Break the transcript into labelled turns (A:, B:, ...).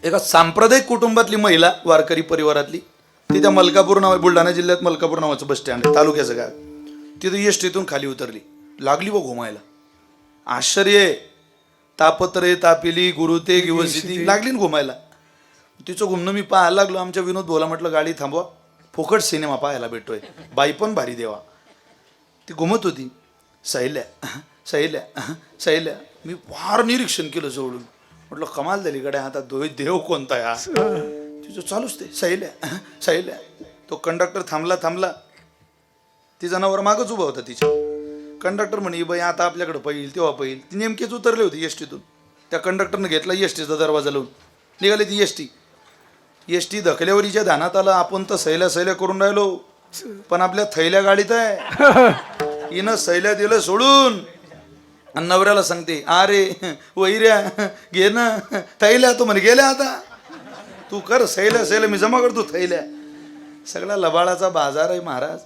A: एका सांप्रदायिक कुटुंबातली महिला, वारकरी परिवारातली, ती त्या मलकापूर नाव, बुलढाणा जिल्ह्यात मलकापूर नावाचं बस स्टँड आहे, तालुक्याचं गाव. तिथं एसटीतून खाली उतरली, लागली व घुमायला. आश्चर्य, तापत्रे तापिली गुरुते गिवसिती लागली ना घुमायला. तिचं घुमणं मी पाहायला लागलो. आमच्या विनोद बोला, म्हटलं गाडी थांबवा, फुकट सिनेमा पाहायला भेटतोय, बाई पण भारी देवा. ती घुमत होती, सैल्या सैल्या सैल्या. मी फार निरीक्षण केलं जवळून, म्हटलं कमाल झाली गड्या, आता देव कोणता या. तिचं चालूच ते सैल्या सैल्या. तो कंडक्टर थांबला, ती जनावर मागच उभा होता तिच्या. कंडक्टर म्हणे, बाई आता आपल्याकडे पाहिल तेव्हा पाहिल. ती नेमकीच उतरली होती एसटीतून. त्या कंडक्टरनं घेतला एसटीचा दरवाजा लावून, निघाली ती एसटी धकल्यावरीच्या ध्यानात आलं, आपण तर सैल्या करून राहिलो, पण आपल्या थैल्या गाडीत आहे. हिनं सैल्या दिलं सोडून आणि नवऱ्याला सांगते, अरे वैऱ्या घे ना थैल्या. तो म्हणे गेल्या, आता तू कर सैल्या मी जमा करतो थैल्या. सगळा लबाळाचा बाजार आहे महाराज.